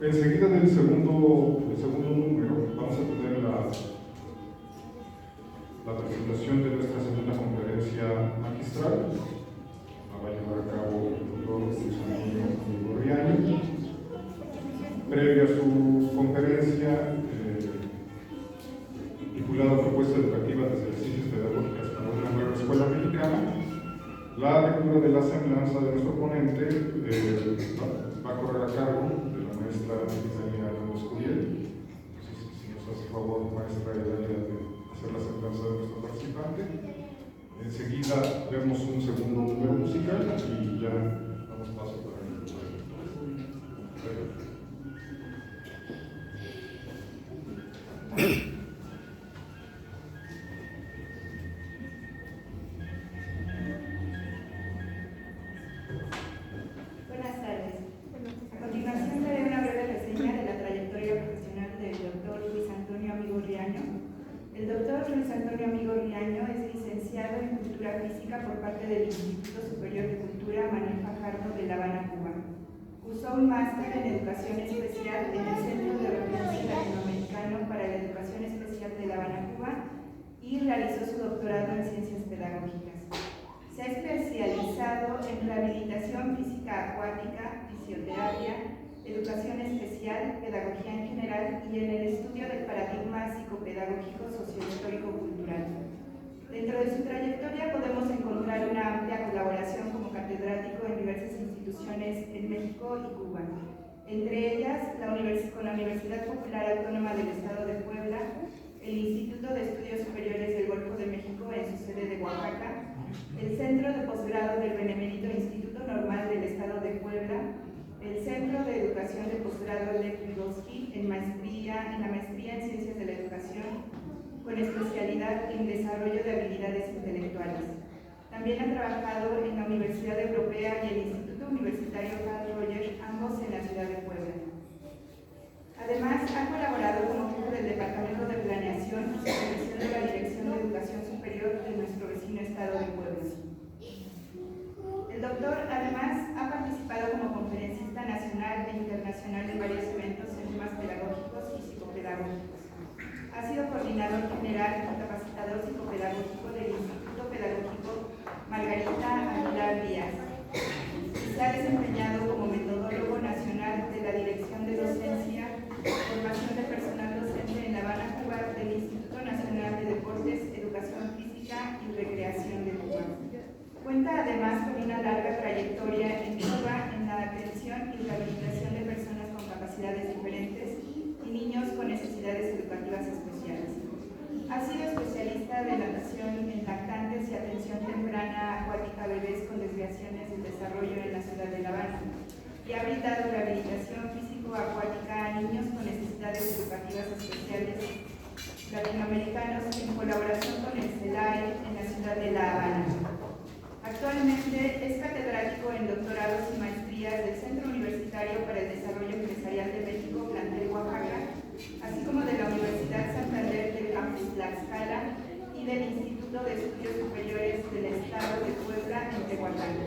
Enseguida del segundo número vamos a tener la presentación de nuestra segunda conferencia magistral. La va a llevar a cabo el doctor Luis Antonio Gorriaño. Previo a su conferencia, titulada Propuesta Educativa desde las Ciencias Pedagógicas para una nueva escuela mexicana, la lectura de la semblanza de nuestro ponente va a correr a cargo de la maestra Isania Ramos Curiel. Si nos hace favor, maestra Isania, de hacer la semblanza de nuestro participante. Enseguida vemos un segundo número musical y ya damos paso para el Buenas tardes. A continuación daré una breve reseña de la trayectoria profesional del doctor Luis Antonio Amigo Riaño. El doctor Luis Antonio Amigo Riaño es licenciado en Cultura Física por parte del Instituto Superior de Cultura Manuel Fajardo de La Habana, Cuba. Cursó un máster en Educación Especial en el Centro de Referencia Latinoamericano para la Educación Especial de La Habana, Cuba, y realizó su doctorado en Ciencias Pedagógicas. Se ha especializado en rehabilitación física acuática, fisioterapia, educación especial, pedagogía en general y en el estudio del paradigma psicopedagógico sociohistórico-cultural. Dentro de su trayectoria podemos encontrar una amplia colaboración como catedrático en diversas instituciones en México y Cuba, entre ellas con la Universidad Popular Autónoma del Estado de Puebla, el Instituto de Estudios Superiores del Golfo de México en su sede de Oaxaca, el Centro de Posgrado del Benemérito Instituto Normal del Estado de Puebla, el Centro de Educación de Posgrado Lev Vygotsky en la maestría en Ciencias de la Educación, con especialidad en desarrollo de habilidades intelectuales. También ha trabajado en la Universidad Europea y el Instituto Universitario Carl Rogers, ambos en la ciudad de Puebla. Además, ha colaborado como jefe del Departamento de Planeación y Supervisión de la Dirección de Educación Superior de nuestro vecino estado de Puebla. El doctor, además, ha participado como conferencista nacional e internacional en varios eventos en temas pedagógicos y psicopedagógicos. Ha sido coordinador general y capacitador psicopedagógico del Instituto Pedagógico Margarita Aguilar Díaz. Se ha desempeñado como metodólogo nacional de la Dirección de Docencia, Formación de Personal Docente en La Habana, Cuba, del Instituto Nacional de Deportes, Educación Física y Recreación de Cuba. Cuenta además con una larga trayectoria en Cuba en la atención y rehabilitación de personas con capacidades diferentes y niños con necesidades educativas especiales. Ha sido especialista de natación en lactantes y atención temprana acuática a bebés con desviaciones del desarrollo en la ciudad de La Habana y ha brindado rehabilitación físico-acuática a niños con necesidades educativas especiales latinoamericanos en colaboración con el CELAE en la ciudad de La Habana. Actualmente es catedrático en doctorados y maestrías del Centro Universitario para el Desarrollo Empresarial de México, plantel Oaxaca, así como de la Universidad Santander del Campus Tlaxcala y del Instituto de Estudios Superiores del Estado de Puebla en Tehuacán.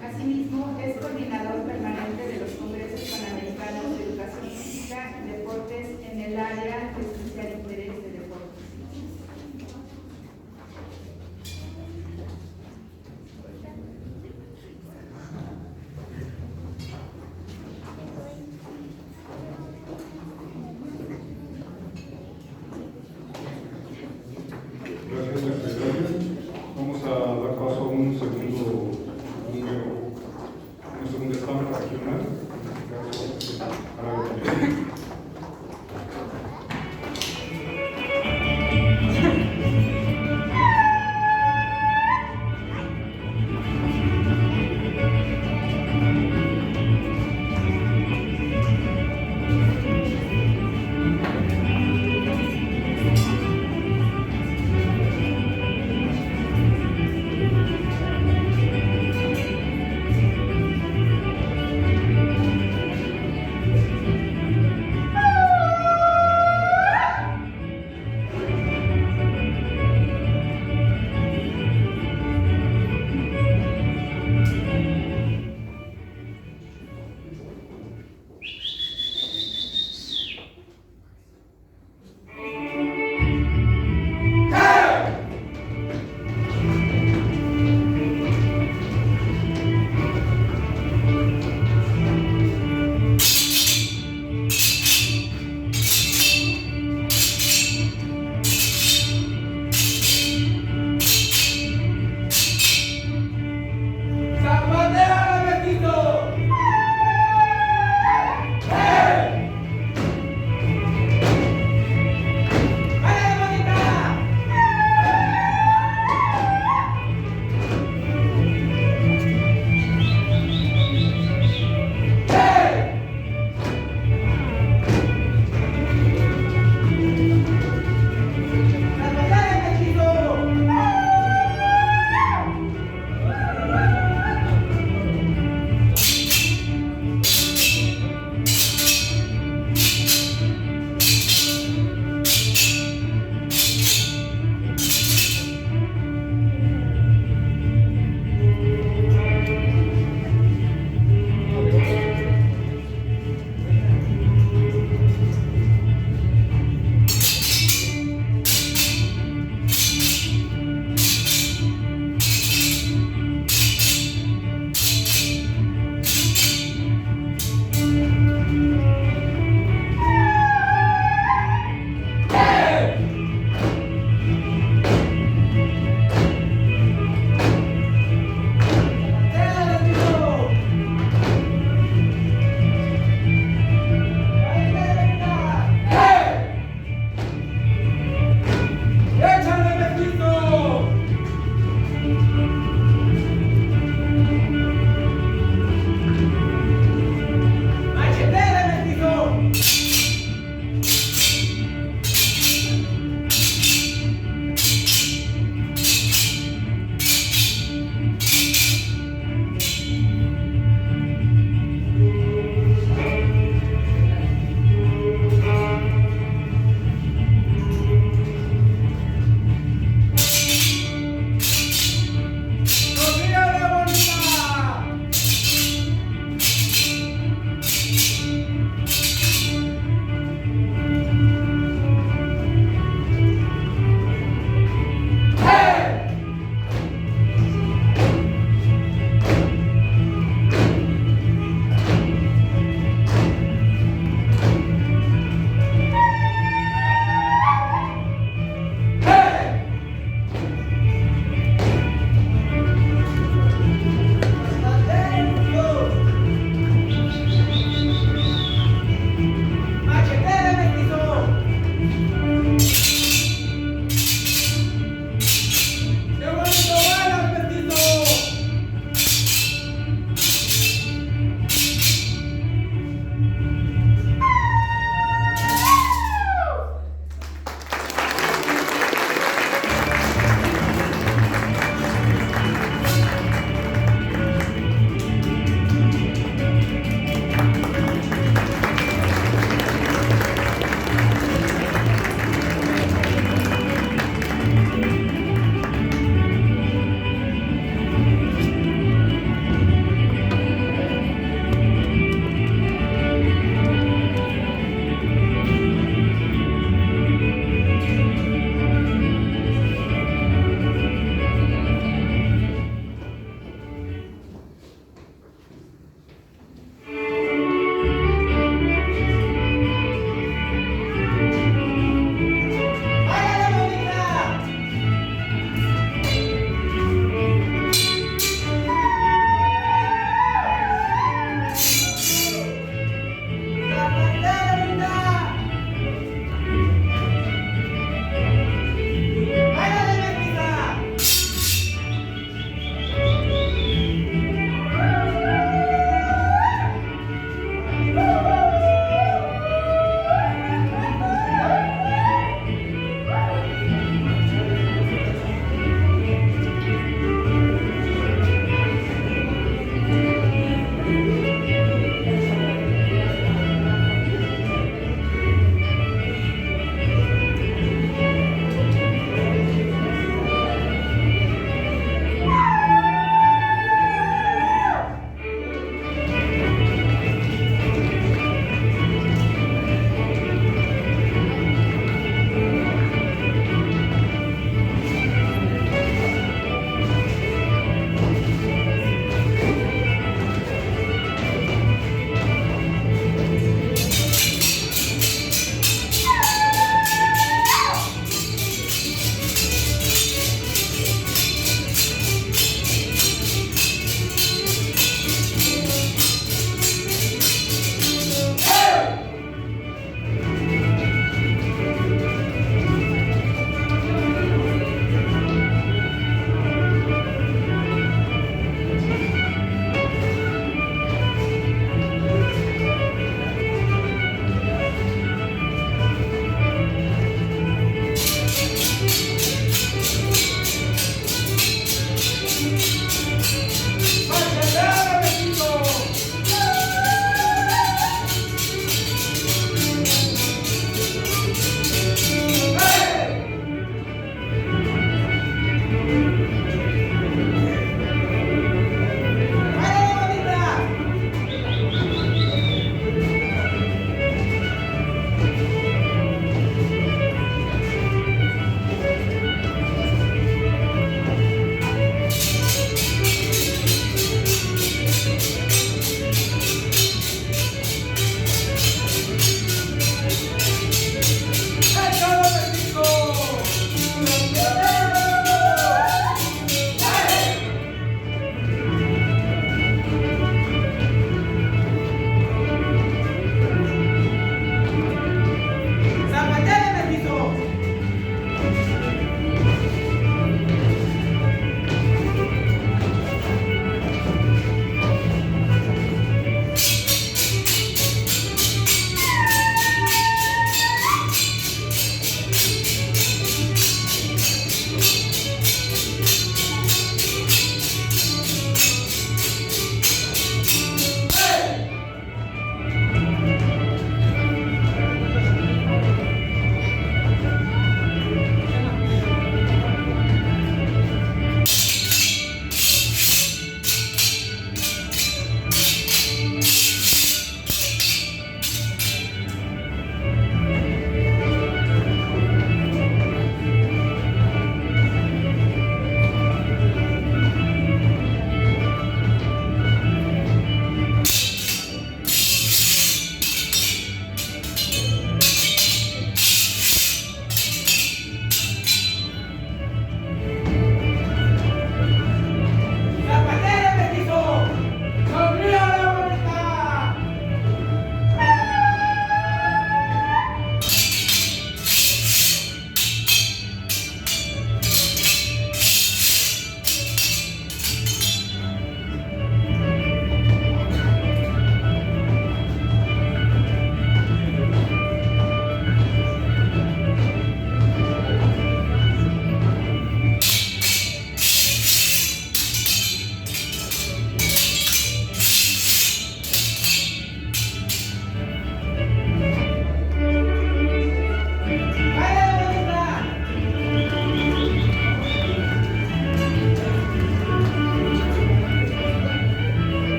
Asimismo, es coordinador permanente de los Congresos Panamericanos de Educación Física y Deportes en el área de especial interés de deportes. Vamos a dar paso a un segundo número, una segunda estampa regional, para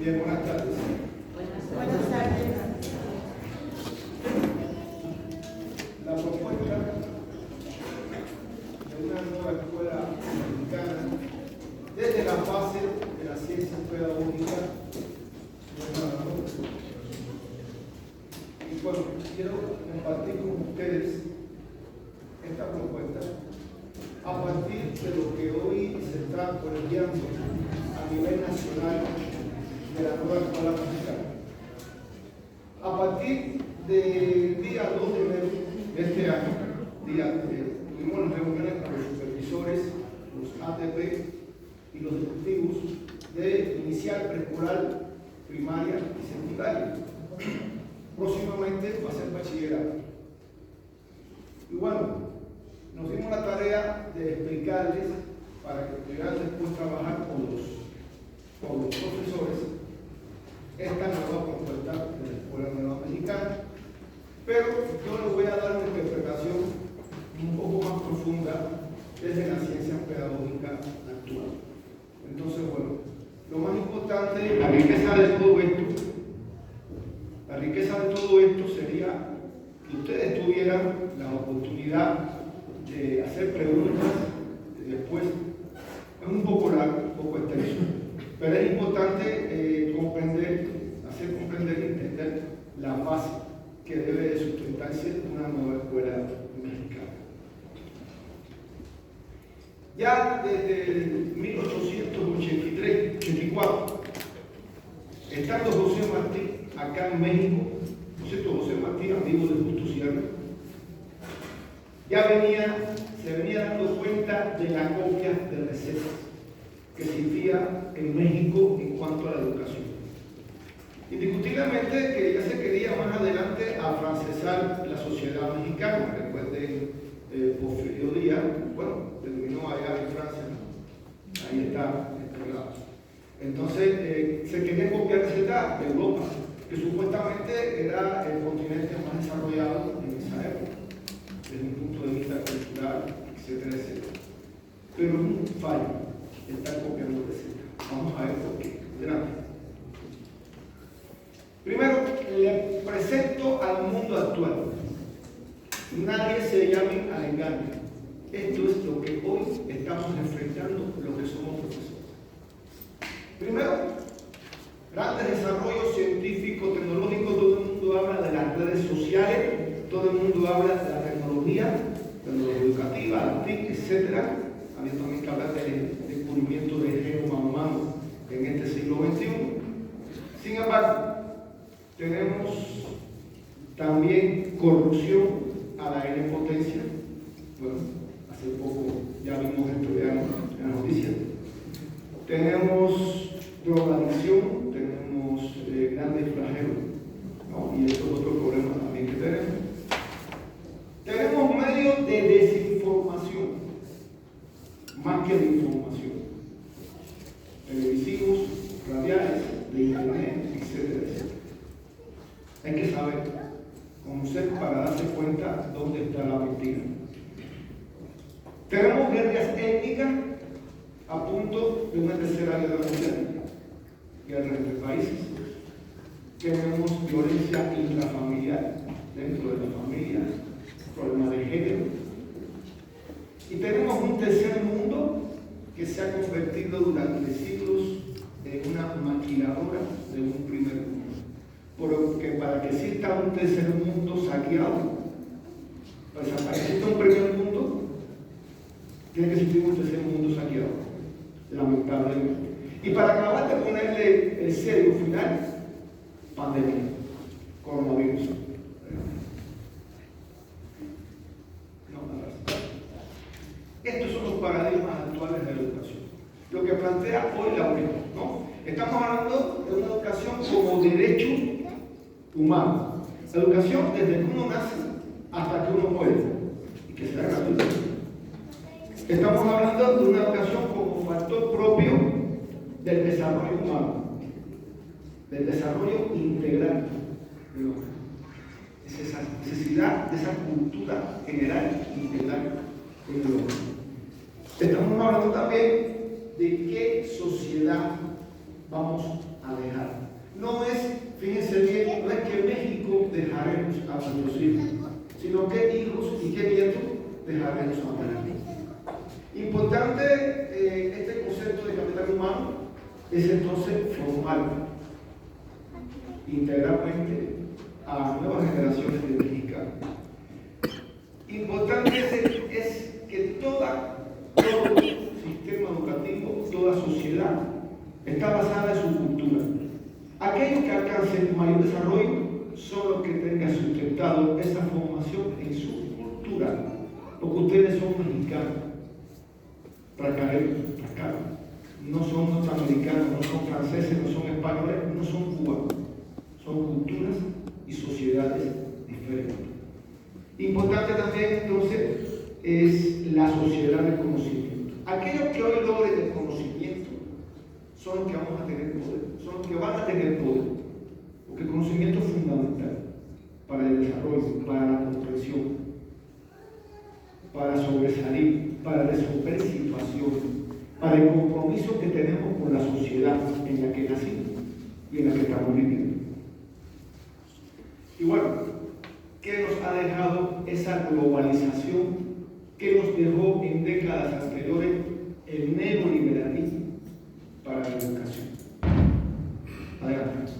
Bien, buenas tardes. Buenas tardes. La propuesta de una nueva escuela mexicana desde la base de la ciencia pedagógica. Y bueno, quiero compartir con ustedes esta propuesta a partir de lo que hoy se está colegiando a nivel nacional de la nueva escuela mexicana. A partir del día 2 de enero de este año, tuvimos reuniones con los supervisores, los ATP y los directivos de inicial, preescolar, primaria y secundaria. Próximamente va a ser bachillerato. Y bueno, nos dimos la tarea de explicarles para que pudieran después trabajar con los profesores esta nueva propuesta de la Escuela Nueva Mexicana. Pero yo les voy a dar una interpretación un poco más profunda desde la ciencia pedagógica actual. Entonces, bueno, lo más importante, la riqueza de todo esto sería que ustedes tuvieran la oportunidad de hacer preguntas. Después es un poco largo, un poco extenso, pero es importante hacer comprender y entender la base que debe de sustentarse una nueva escuela mexicana. Ya desde 1883-84, estando José Martí acá en México, por cierto, José Martí, amigo de Justo Sierra, se venía dando cuenta de la copia de recetas que existía en México en cuanto a la educación. Indiscutiblemente que ya se quería más adelante afrancesar la sociedad mexicana. Recuerden, Porfirio Díaz, bueno, terminó allá en Francia, ¿no? Ahí está, entonces se quería copiar recetas de Europa, que supuestamente era el continente más desarrollado en esa época, desde un punto de vista cultural, etcétera, etcétera. Pero es un fallo estar copiando recetas. Vamos a ver por qué. Adelante. Primero, le presento al mundo actual. Nadie se llame al engaño. Esto es lo que hoy estamos enfrentando, lo que somos profesores. Primero, grandes desarrollos científicos, tecnológicos, todo el mundo habla de las redes sociales, todo el mundo habla de la tecnología educativa, la TIC, etc. Había también que hablar del descubrimiento del genoma humano en este siglo XXI. Sin embargo, tenemos también corrupción a la N potencia. Bueno, hace poco ya vimos esto ya en la noticia. Tenemos drogadicción, tenemos grandes flagelos, ¿no? Y eso es otro problema también que tenemos. Tenemos medios de desinformación, más que de información. Televisivos, radiales, de internet, etcétera, etcétera. Hay que saber, conocer para darse cuenta dónde está la mentira. Tenemos guerras étnicas a punto de una tercera guerra mundial, guerra entre países. Tenemos violencia intrafamiliar dentro de la familia, problemas de género. Y tenemos un tercer mundo que se ha convertido durante siglos en una maquiladora de un primer mundo. Porque para que exista un tercer mundo saqueado, para que exista un primer mundo, tiene que existir un tercer mundo saqueado, lamentablemente. Y para acabar de ponerle el sello final, pandemia, coronavirus. Estos son los paradigmas actuales de la educación. Lo que plantea hoy la UNESCO, ¿no? Estamos hablando de una educación como derecho humano. La educación desde que uno nace hasta que uno muere y que sea gratuita. Estamos hablando de una educación como factor propio del desarrollo humano, del desarrollo integral del hombre. Es esa necesidad de esa cultura general integral en el hombre. Estamos hablando también de qué sociedad vamos a dejar. No es, fíjense bien, no es que México dejaremos a nuestros hijos, sino que hijos y qué nietos dejaremos a México. Importante este concepto de capital humano es entonces formar integralmente a nuevas generaciones de mexicanos. Importante es que todo sistema educativo, toda sociedad está basada en su cultura. Aquellos que alcancen mayor desarrollo son los que tengan sustentado esa formación en su cultura, porque ustedes son mexicanos, no son norteamericanos, no son franceses, no son españoles, no son cubanos, son culturas y sociedades diferentes. Importante también entonces es la sociedad del conocimiento. Aquellos que hoy logren el conocimiento son los que vamos a tener poder, son los que van a tener poder, porque el conocimiento es fundamental para el desarrollo, para la comprensión, para sobresalir, para resolver situaciones, para el compromiso que tenemos con la sociedad en la que nacimos y en la que estamos viviendo. Y bueno, ¿qué nos ha dejado esa globalización? ¿Qué nos dejó en décadas anteriores el neoliberalismo para la educación? Adelante.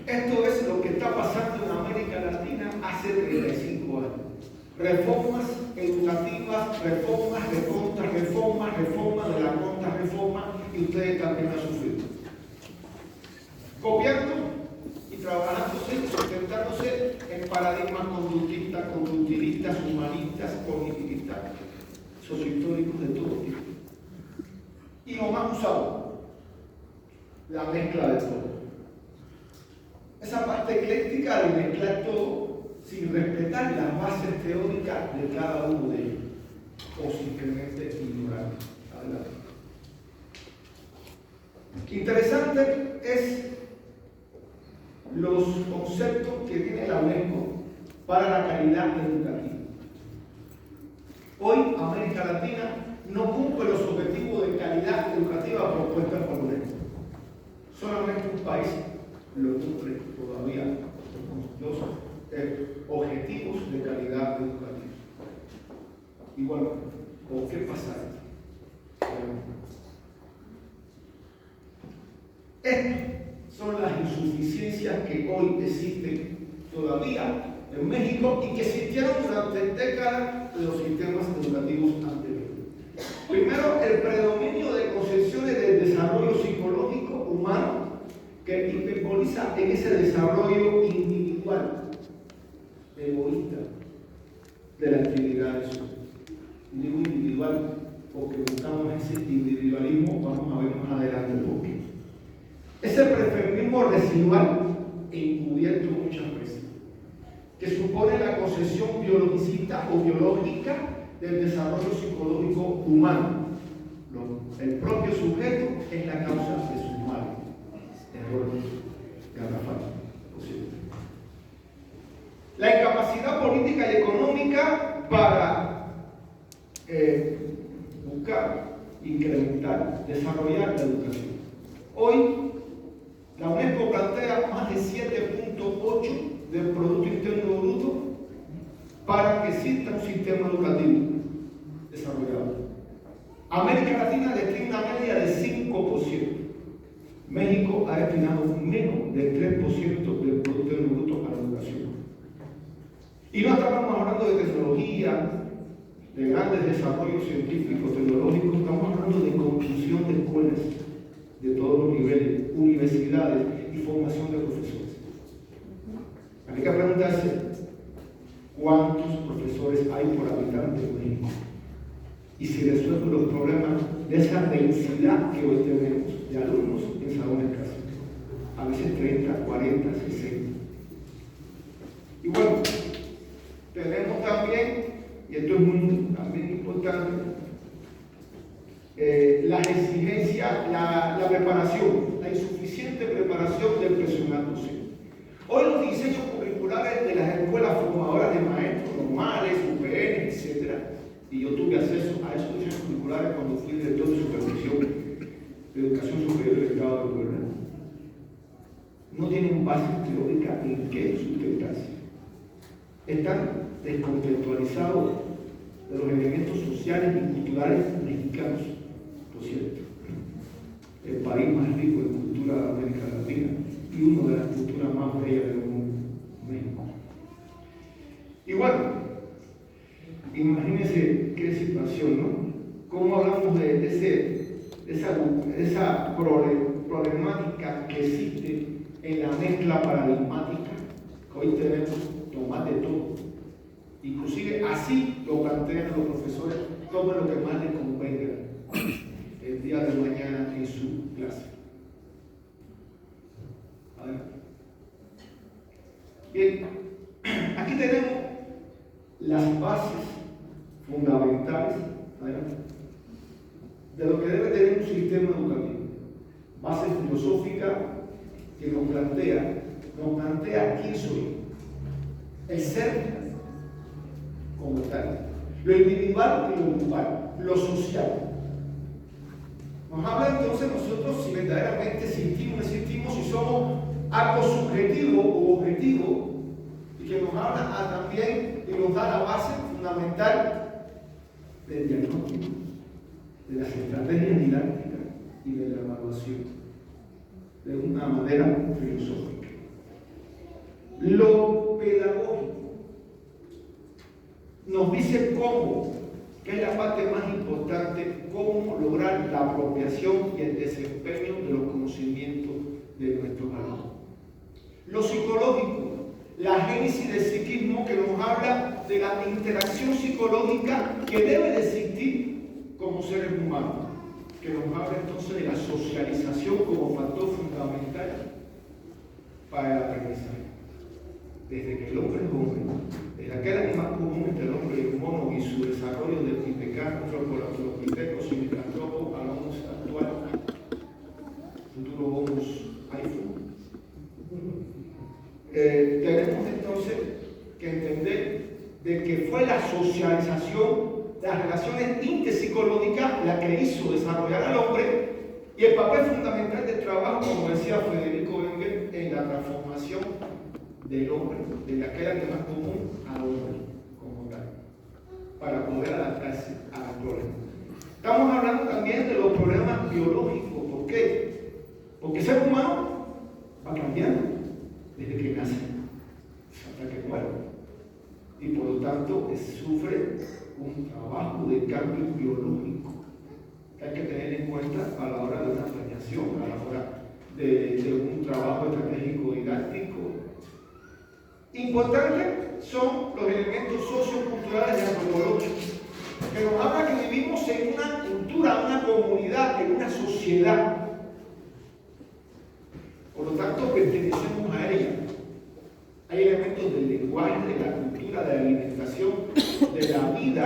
Esto es lo que está pasando en América Latina hace 35 años. Reformas educativas, reformas de contrarreformas, reformas de la contrarreforma, y ustedes también han sufrido. Copiando y trabajándose, sustentándose en paradigmas conductivistas, humanistas, cognitivistas, sociohistóricos de todo tipo. Y lo más usado, la mezcla de todo. Esa parte ecléctica de mezclar todo sin respetar las bases teóricas de cada uno de ellos, o simplemente ignorar. Adelante. Interesante es los conceptos que tiene la UNESCO para la calidad educativa. Hoy América Latina no cumple los objetivos de calidad educativa propuestos por la UNESCO. Solamente un país lo cumple todavía los objetivos de calidad educativa. Y bueno, ¿por qué pasa esto? Estas son las insuficiencias que hoy existen todavía en México y que existieron durante décadas de los sistemas educativos anteriores. Primero, el predominio de concepciones del desarrollo psicológico humano que hiperboliza en ese desarrollo individual, egoísta, de la actividad de su. Digo individual porque buscamos ese individualismo, vamos a ver más adelante por qué. Ese preferismo residual encubierto muchas veces, que supone la concepción biologicista o biológica del desarrollo psicológico humano. El propio sujeto es la causa de sus males. Error garrafal posible. La incapacidad política y económica para buscar, incrementar, desarrollar la educación. Hoy, la UNESCO plantea más de 7.8 del Producto Interno Bruto para que exista un sistema educativo desarrollado. América Latina destina una media de 5%. México ha destinado menos del 3% del Producto Interno Bruto a la educación. Y no estamos hablando de tecnología, de grandes desarrollos científicos, tecnológicos, estamos hablando de construcción de escuelas de todos los niveles, universidades y formación de profesores. Hay que preguntarse cuántos profesores hay por habitante en México y si resuelven los problemas de esa densidad que hoy tenemos de alumnos en salones de clase. A veces 30, 40, 60. Y bueno, tenemos también, y esto es también importante, las exigencias, la preparación, la insuficiente preparación del personal docente. Hoy los diseños curriculares de las escuelas formadoras de maestros normales, UPN, etc., y yo tuve acceso a esos diseños curriculares cuando fui director de supervisión de educación superior del Estado de Puebla no tienen base teórica en qué sustentarse. Están descontextualizados de los elementos sociales y culturales mexicanos, por cierto. El país más rico en cultura de América Latina y una de las culturas más bellas del mundo, México. Y bueno, imagínense qué situación, ¿no? ¿Cómo hablamos de esa problemática que existe en la mezcla paradigmática que hoy tenemos, tomar de todo? Inclusive así lo plantean los profesores, tomen lo que más les convenga el día de mañana en su clase. A ver. Bien, aquí tenemos las bases fundamentales, de lo que debe tener un sistema educativo. Base filosófica que nos plantea quién soy, el ser como tal, lo individual y lo grupal, lo social. Nos habla entonces nosotros si verdaderamente existimos, si somos algo subjetivo o objetivo, y que nos habla también y nos da la base fundamental del diagnóstico, de las estrategias didácticas y de la evaluación, de una manera filosófica. Lo pedagógico nos dice cómo, que es la parte más importante, cómo lograr la apropiación y el desempeño de los conocimientos de nuestros alumnos. Lo psicológico, la génesis del psiquismo, que nos habla de la interacción psicológica que debe de existir como seres humanos, que nos habla entonces de la socialización como factor fundamental para el aprendizaje. Desde que el hombre es hombre, desde aquel animal común entre el hombre y el mono y su desarrollo del Pithecanthropus y Nicantropus al Homo actual, futuro Homo iPhone. Tenemos entonces que entender de que fue la socialización, las relaciones interpsicológicas la que hizo desarrollar al hombre y el papel fundamental del trabajo, como decía Federico Engels, en la transformación del hombre, de aquel animal común al hombre como tal, para poder adaptarse a las problemas. Estamos hablando también de los problemas biológicos. ¿Por qué? Porque el ser humano va cambiando desde que nace hasta que muere. Y por lo tanto sufre un trabajo de cambio biológico que hay que tener en cuenta a la hora de una planeación, a la hora de un trabajo estratégico didáctico. Importantes son los elementos socioculturales y antropológicos, que nos habla que vivimos en una cultura, una comunidad, en una sociedad. Por lo tanto, pertenecemos a ella. Hay elementos del lenguaje, de la cultura, de la alimentación, de la vida,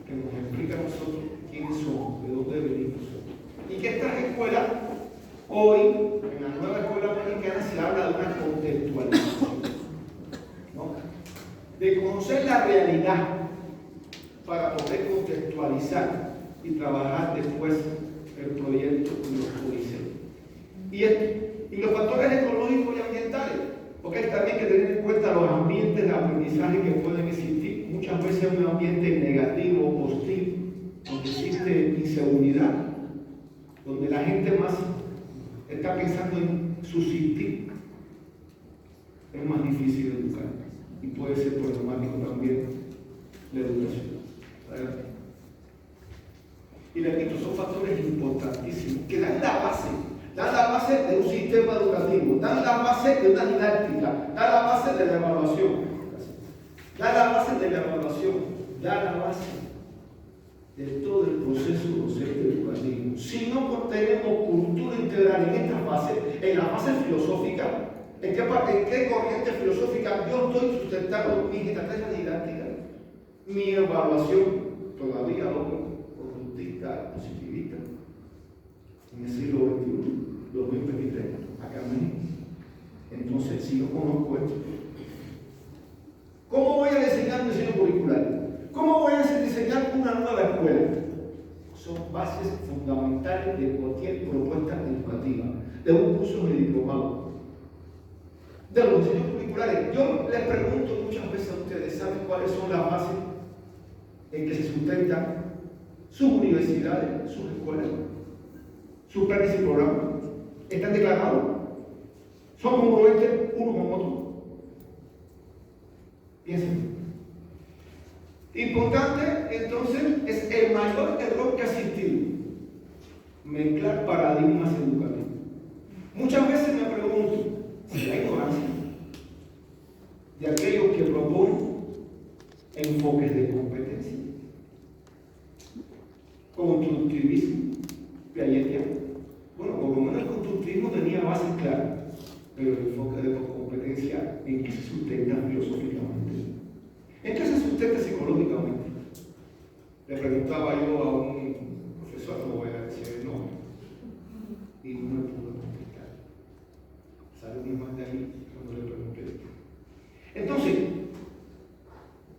que nos explica a nosotros quiénes somos, de dónde venimos. Y que estas escuelas, hoy, en la nueva escuela mexicana, se habla de una contextualización, ¿no? De conocer la realidad para poder contextualizar y trabajar después el proyecto y los códices. Y los factores ecológicos y ambientales, porque hay también que tener en cuenta los ambientes de aprendizaje que pueden existir. Muchas veces un ambiente negativo, hostil, donde existe inseguridad, donde la gente más está pensando en subsistir, es más difícil educar y puede ser problemático también la educación. ¿Verdad? Y repito, son factores importantísimos que dan la base de un sistema educativo, dan la base de una didáctica, dan la base de la evaluación, dan la base de la evaluación, dan la base de todo el proceso docente educativo. Si no tenemos cultura integral en estas bases, en la base filosófica, ¿en qué corriente filosófica yo estoy sustentando mis estrategias didácticas? Mi evaluación todavía conductista, positivista, en el siglo XXI, 2023, acá en México. Entonces, si yo conozco esto, ¿cómo voy a diseñar un diseño curricular? ¿Cómo voy a diseñar una nueva escuela? son bases fundamentales de cualquier propuesta educativa, de un curso de diplomado, de los diseños curriculares. Yo les pregunto muchas veces a ustedes, ¿saben cuáles son las bases en que se sustentan sus universidades, sus escuelas, sus planes y programas? ¿Están declarados? ¿Son congruentes uno con otro? Piensen. Importante, entonces, es el mayor error que ha existido: mezclar paradigmas educativos. Muchas veces me pregunto si la ignorancia de aquellos que proponen enfoques de competencia, constructivismo, piagetiano. Bueno, por lo menos el constructivismo tenía bases claras, pero el enfoque de competencia, ¿en qué se sustenta filosóficamente? ¿En qué se sustenta psicológicamente? Le preguntaba yo a un profesor, no voy a decir el nombre, y no me pudo contestar. Salió más de ahí cuando le pregunté. Entonces,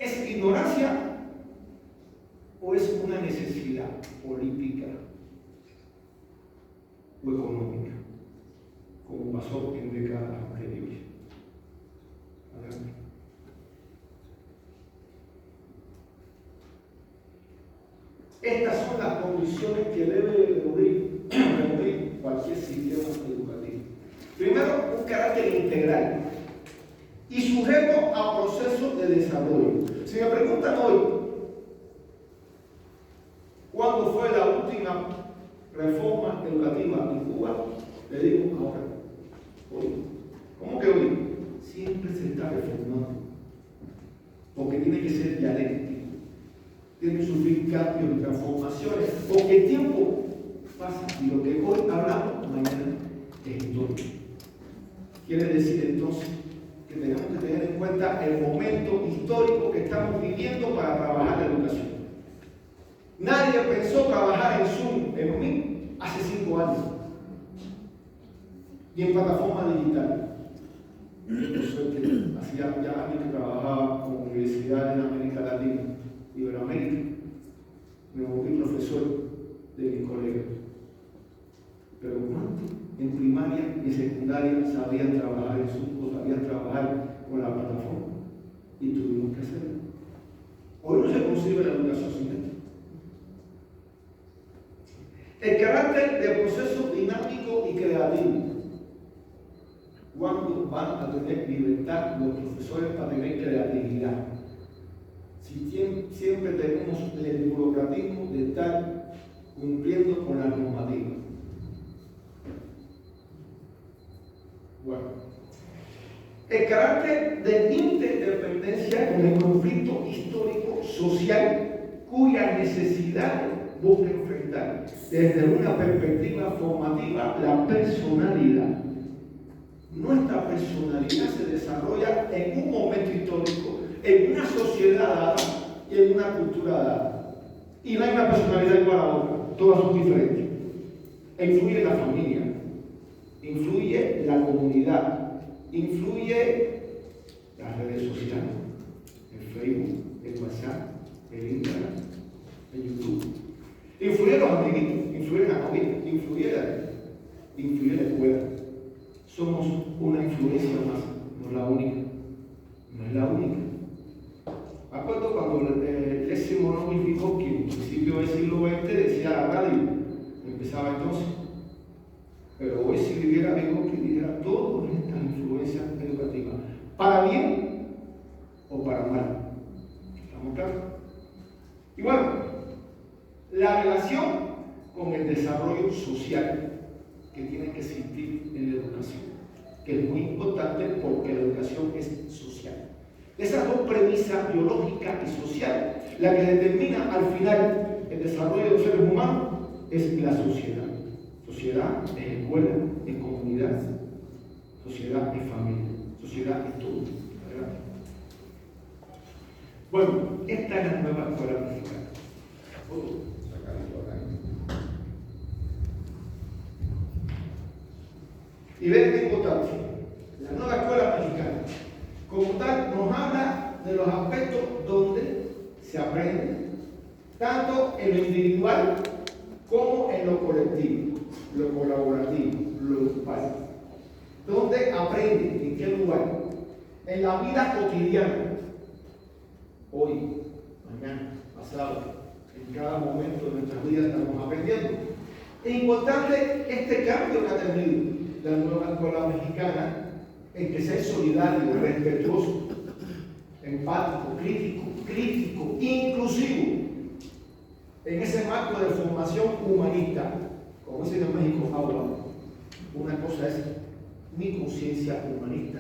¿es ignorancia o es una necesidad política o económica, como pasó en décadas anteriores? Adelante. Estas son las condiciones que debe reunir cualquier sistema educativo. Primero, un carácter integral y sujeto a procesos de desarrollo. Si me preguntan hoy, ¿cuándo fue la última reforma educativa en Cuba? Le digo ahora, hoy. ¿Cómo que hoy? Siempre se está reformando, porque tiene que ser dialéctico, tiene que sufrir cambios y transformaciones, porque el tiempo pasa y lo que hoy hablamos mañana es histórico. Quiere decir entonces que tenemos que tener en cuenta el momento histórico que estamos viviendo para trabajar la educación. Nadie pensó trabajar en Zoom, en Meet, hace 5 años, y en plataforma digital. Yo sé que hacía ya años que trabajaba con universidades en América Latina, Iberoamérica. Me volví profesor de mis colegas. Pero ¿cuántos en primaria y secundaria sabían trabajar en Zoom o sabían trabajar con la plataforma? Y tuvimos que hacerlo. Hoy no se concibe la educación sin esto. El carácter de proceso dinámico y creativo. ¿Cuándo van a tener libertad los profesores para tener creatividad? Si siempre tenemos el burocratismo de estar cumpliendo con la normativa. Bueno, el carácter de interdependencia con el conflicto histórico social cuya necesidad busca enfrentar desde una perspectiva formativa la personalidad. Nuestra personalidad se desarrolla en un momento histórico, en una sociedad dada y en una cultura dada. Y no hay una personalidad igual a otra, todas son diferentes. Influye la familia, influye la comunidad, influye las redes sociales, el Facebook, el WhatsApp, el Instagram, el YouTube. Influye los amiguitos, influye la novia, influye la escuela. Somos una influencia más, no es la única. No es la única. Me acuerdo cuando Leszek Vygotsky, en principio del siglo XX, decía la radio, empezaba entonces. Pero hoy, si viviera Vygotsky, dijera todas estas influencias educativas, para bien o para mal. ¿Estamos claros? Y bueno, la relación con el desarrollo social que tiene que existir en la educación, que es muy importante porque la educación es social. Esas dos premisas, biológica y social, la que determina al final el desarrollo de los seres humanos es la sociedad. Sociedad es escuela, es comunidad, sociedad es familia, sociedad es todo. ¿Verdad? Bueno, esta es la nueva escuela mexicana. ¿Puedo sacar esto acá? Y ven qué importancia. La nueva escuela mexicana, como tal, nos habla de los aspectos donde se aprende, tanto en lo individual como en lo colectivo, lo colaborativo, lo grupal. ¿Dónde aprenden? ¿En qué lugar? En la vida cotidiana. Hoy, mañana, pasado, en cada momento de nuestras vidas estamos aprendiendo. Es importante este cambio que ha tenido la nueva escuela mexicana en que sea solidario, respetuoso, empático, crítico, inclusivo, en ese marco de formación humanista, como dicen en México, agua. Una cosa es mi conciencia humanista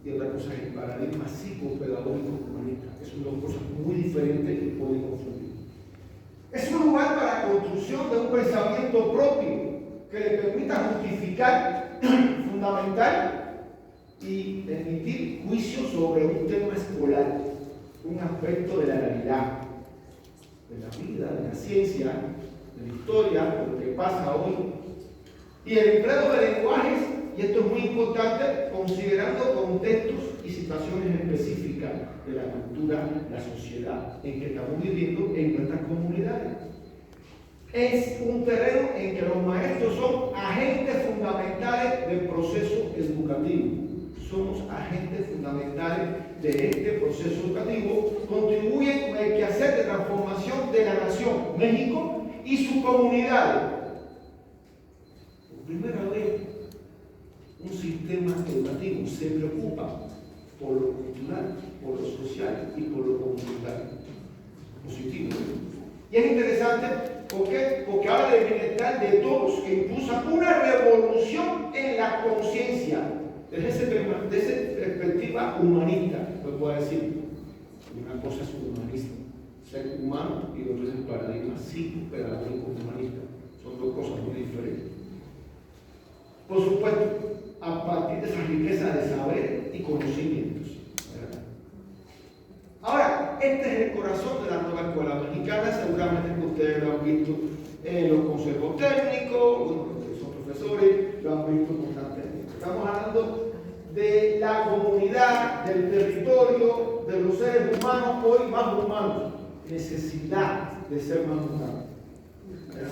y otra cosa es el paradigma psicopedagógico humanista. Son dos cosas muy diferentes y pueden confundir. Es un lugar para la construcción de un pensamiento propio que le permita justificar, fundamentar y emitir juicios sobre un tema escolar, un aspecto de la realidad, de la vida, de la ciencia, de la historia, de lo que pasa hoy. Y el empleo de lenguajes, y esto es muy importante, considerando contextos y situaciones específicas de la cultura, la sociedad en que estamos viviendo en nuestras comunidades. Es un terreno en que los maestros son agentes fundamentales del proceso educativo. Somos agentes fundamentales de este proceso educativo, contribuyen con el quehacer de transformación de la nación, México y sus comunidades. Por primera vez, un sistema educativo se preocupa por lo cultural, por lo social y por lo comunitario. Positivo. Y es interesante porque habla del bienestar de todos, que impulsa una revolución en la conciencia. Desde esa perspectiva humanista, pues puedo decir, una cosa es humanista, ser humano, y otra es el paradigma psicopedagógico humanista. Son dos cosas muy diferentes. Por supuesto, a partir de esa riqueza de saber y conocimientos, ¿verdad? Ahora, este es el corazón de la nueva escuela mexicana. Seguramente que ustedes lo han visto en los consejos técnicos, bueno, los que son profesores, lo han visto constantemente. Estamos hablando de la comunidad, del territorio, de los seres humanos, hoy más humanos, necesidad de ser más humanos. ¿Verdad?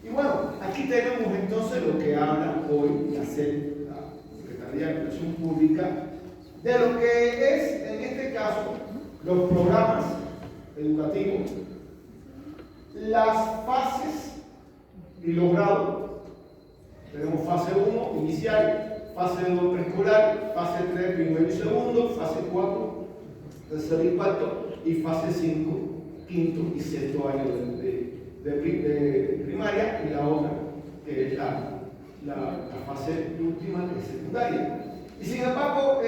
Y bueno, aquí tenemos entonces lo que habla hoy la Secretaría de Educación Pública de lo que es, en este caso, los programas educativos, las fases y los grados. Tenemos fase 1, inicial, fase 2, preescolar, fase 3, primero y segundo, fase 4, tercero y cuarto, y fase 5, quinto y sexto año de primaria, y la otra, que es la fase última, que es secundaria. Y sin embargo,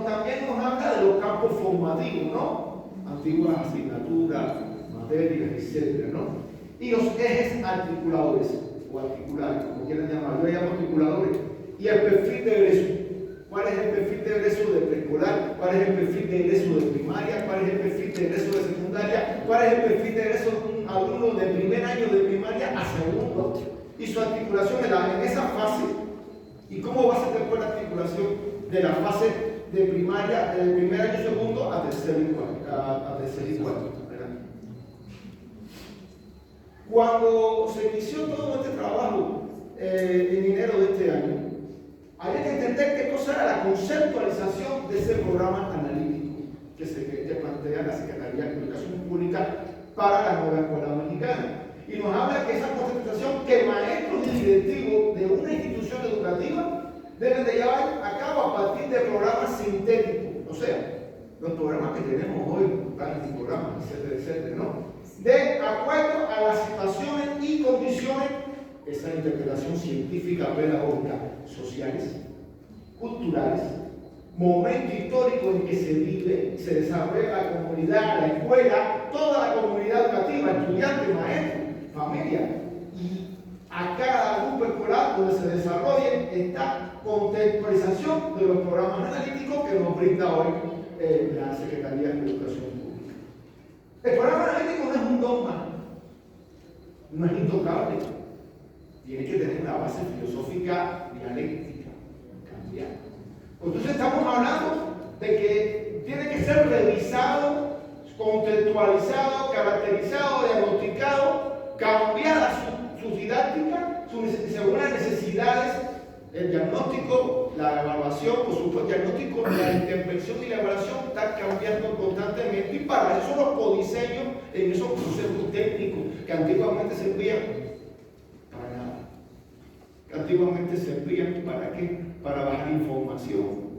también nos habla de los campos formativos, ¿no? Antiguas asignaturas, materias, etcétera, ¿no? Y los ejes articuladores, o articulares, como quieran llamar, yo llamo articuladores, y el perfil de egreso. ¿Cuál es el perfil de egreso de preescolar? ¿Cuál es el perfil de egreso de primaria? ¿Cuál es el perfil de egreso de secundaria? ¿Cuál es el perfil de egreso de un alumno de primer año de primaria a segundo? Y su articulación en esa fase, y cómo va a ser después la articulación de la fase de primaria, del primer año segundo a tercer y cuarto. Cuando se inició todo este trabajo en enero de este año, había que entender qué cosa era la conceptualización de ese programa analítico que plantea la Secretaría de Educación Pública para la nueva escuela mexicana. Y nos habla que esa conceptualización que maestros y directivos de una institución educativa deben de llevar a cabo a partir de programas sintéticos, o sea, los programas que tenemos hoy, planes y programas, etcétera, etcétera, ¿no? De acuerdo a las situaciones y condiciones, esa interpretación científica, pedagógica, sociales, culturales, momento histórico en que se vive, se desarrolla la comunidad, la escuela, toda la comunidad educativa, estudiantes, maestros, familia, y a cada grupo escolar donde se desarrolle esta contextualización de los programas analíticos que nos brinda hoy la Secretaría de Educación Pública. El programa analítico no es un dogma, no es intocable, tiene que tener una base filosófica dialéctica, cambiar. Entonces estamos hablando de que tiene que ser revisado, contextualizado, caracterizado, diagnosticado cambiadas sus didácticas según las necesidades, el diagnóstico, la evaluación, por supuesto, el diagnóstico, la intervención y la evaluación están cambiando constantemente, y para eso son los codiseños en esos conceptos técnicos que antiguamente servían para nada. Que antiguamente servían para qué? Para bajar información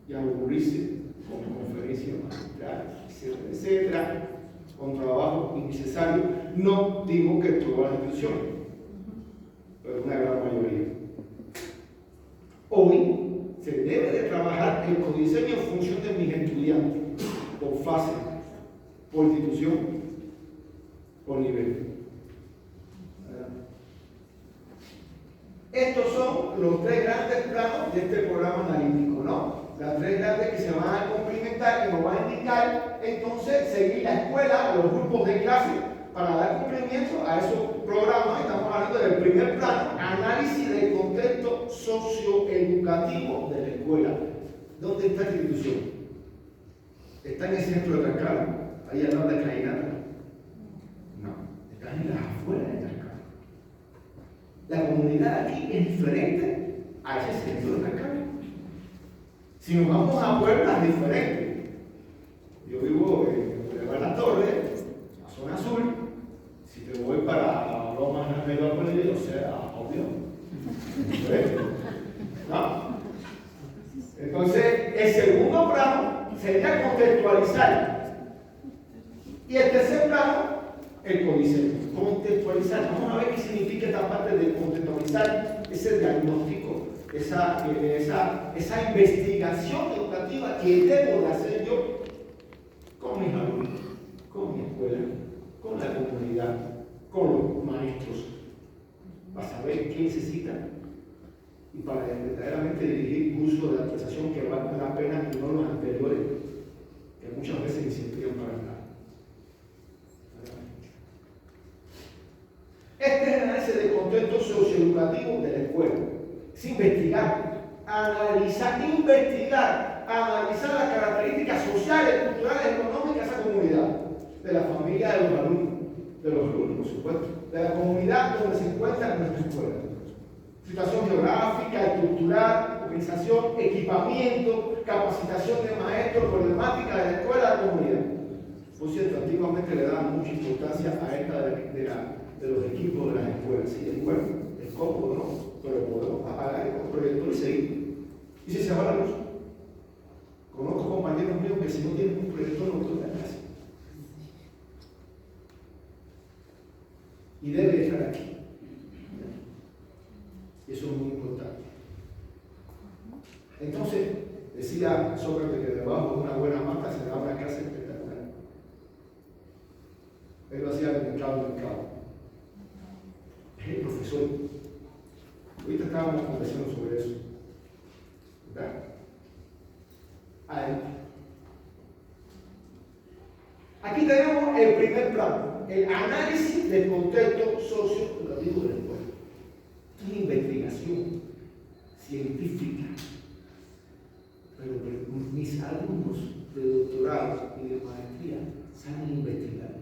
y aburrirse con conferencias magistrales, etcétera, etcétera, con trabajo innecesario. No digo que todas las instituciones, pero una gran mayoría. Hoy se debe de trabajar el codiseño en función de mis estudiantes, por fase, por institución, por nivel. Estos son los tres grandes planos de este programa analítico, ¿no? Las tres grandes que se van a complementar, que nos van a indicar entonces seguir la escuela, los grupos de clase, para dar cumplimiento a esos programas. Estamos hablando del primer plano, análisis del contexto socioeducativo de la escuela. ¿Dónde está esta institución? ¿Está en el centro de Talcahuano? ¿Ahí al lado de Cainata? No, está en las afueras de Talcahuano. La comunidad aquí es diferente a ese centro de Talcahuano. Si nos vamos a Puebla, es diferente. Yo vivo en la Torre, la zona azul. Si te voy para Lomas de Metrópolis, o sea, obvio. ¿No? Entonces, el segundo plano sería contextualizar. Y el tercer plano, el codiseño. Contextualizar. Vamos a ver qué significa esta parte de contextualizar, ese diagnóstico, esa investigación educativa que debo de hacer yo con mis alumnos, con mi escuela, con la comunidad, con los maestros, para saber qué necesitan y para verdaderamente dirigir cursos de actualización que valgan la pena y no los anteriores, que muchas veces ni se emplean para nada. Este es el análisis del contexto socioeducativo de la escuela. Es investigar, analizar las características sociales, culturales, económicas de esa comunidad, de la familia de los alumnos, por supuesto, de la comunidad donde se encuentra nuestra escuela. Situación geográfica, estructural, organización, equipamiento, capacitación de maestros, problemática de la escuela, de la comunidad. Por cierto, antiguamente le daban mucha importancia a esta de los equipos de las escuelas. Sí, es bueno, es cómodo, ¿no? Pero podemos apagar el proyector y seguir. Y si se va la luz, conozco compañeros míos que si no tienen un proyector no pueden hacer. Y debe estar aquí. Eso es muy importante. Entonces, decía Sócrates que debajo de una buena mata se da una casa espectacular. Él lo hacía de mercado en mercado. Es el profesor. Ahorita estábamos conversando sobre eso. ¿Verdad? Ahí. Aquí tenemos el primer plano, el análisis del contexto socioeducativo de la escuela. Es una investigación científica. Pero mis alumnos de doctorado y de maestría saben investigar.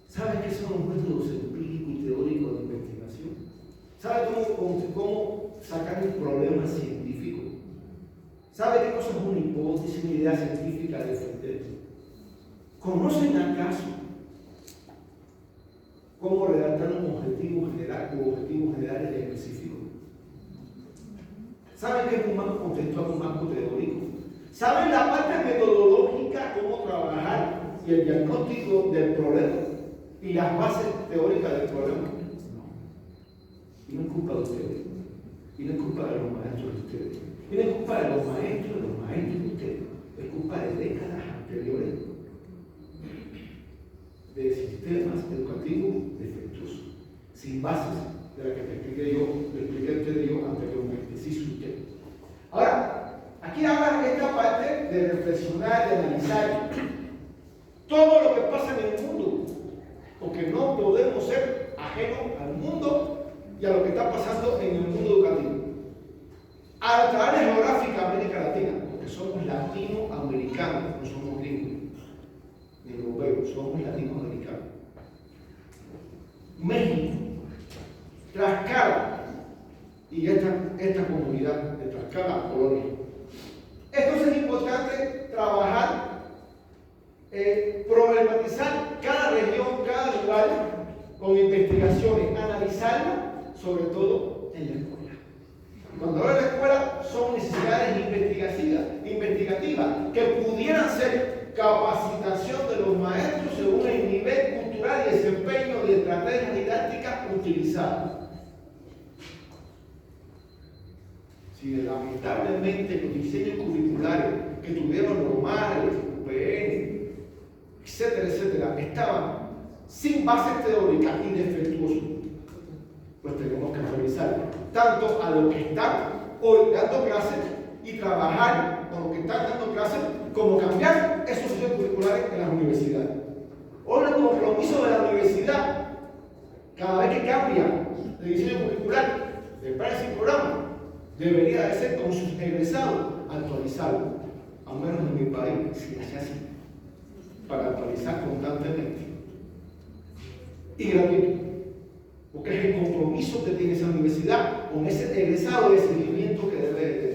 ¿Saben qué son los métodos empíricos y teóricos de investigación? ¿Saben cómo sacar un problema científico? ¿Saben qué cosa es una hipótesis, una idea científica de defender? ¿Conocen acaso cómo redactar un objetivo general o objetivos generales específicos? ¿Saben qué es un marco conceptual, un marco teórico? ¿Saben la parte metodológica, cómo trabajar y el diagnóstico del problema y las bases teóricas del problema? No. Y no es culpa de ustedes. Y no es culpa de los maestros de ustedes. Y no es culpa de los maestros de ustedes. Es culpa de décadas anteriores de sistemas educativos defectuosos, sin bases de las que te expliqué a ustedes yo anteriormente. Sí, usted. Ahora, aquí habla esta parte de reflexionar, de analizar todo lo que pasa en el mundo, porque no podemos ser ajenos al mundo y a lo que está pasando en el mundo educativo. A nuestra área geográfica, América Latina, porque somos latinoamericanos, no somos gringos ni europeos, somos latinoamericanos. México, Tlaxcala y esta comunidad de Tlaxcala, Colonia. Entonces es importante trabajar, problematizar cada región, cada lugar con investigaciones, analizarla, sobre todo en la escuela. Y cuando hablo de la escuela, son necesidades investigativas que pudieran ser capacitación de los maestros según el nivel cultural y desempeño de estrategias didácticas utilizadas. Si lamentablemente los diseños curriculares que tuvieron los mares, UPN, etcétera, etcétera, estaban sin bases teóricas y defectuosos, pues tenemos que revisar tanto a los que están hoy dando clases y trabajar con los que están dando clases, como cambiar esos diseños curriculares en las universidades. Hoy el compromiso de la universidad, cada vez que cambia el diseño curricular de planes y programas, debería de ser con sus egresados actualizarlo, al menos en mi país, si hace así, para actualizar constantemente y gratuito, porque es el compromiso que tiene esa universidad con ese egresado de seguimiento que debe de tener.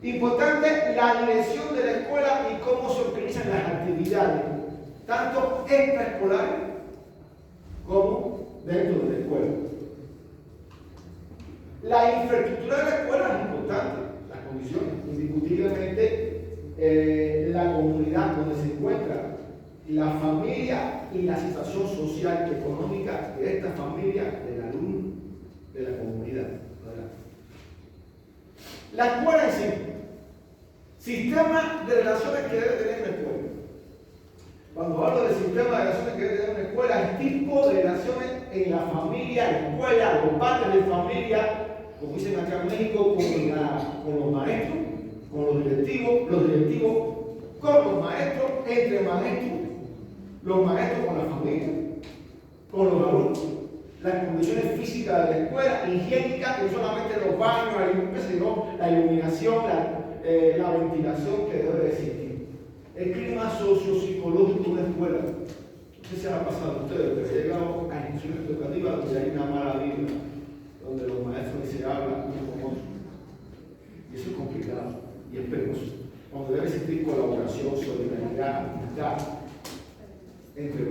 Importante la dirección de la escuela y cómo se organizan las actividades, tanto extraescolares como dentro de la escuela. La infraestructura de la escuela es importante, las condiciones, indiscutiblemente la comunidad donde se encuentra, la familia y la situación social y económica de esta familia, del alumno, de la comunidad. La escuela en sí, sistema de relaciones que debe tener una escuela. Cuando hablo del sistema de relaciones que debe tener una escuela, es tipo de relaciones en la familia, la escuela, los padres de familia, como dicen acá en México, con los maestros, con los directivos con los maestros, entre maestros, los maestros con la familia, con los alumnos, las condiciones físicas de la escuela, higiénicas, que no solamente los baños, sino la iluminación, la ventilación que debe existir. El clima sociopsicológico de una escuela. No sé si ha pasado a ustedes, pero he llegado a instituciones educativas donde hay una mala vibra, donde los maestros ni se hablan unos con otros. Y eso es complicado y es penoso. Cuando debe existir colaboración, solidaridad, amistad entre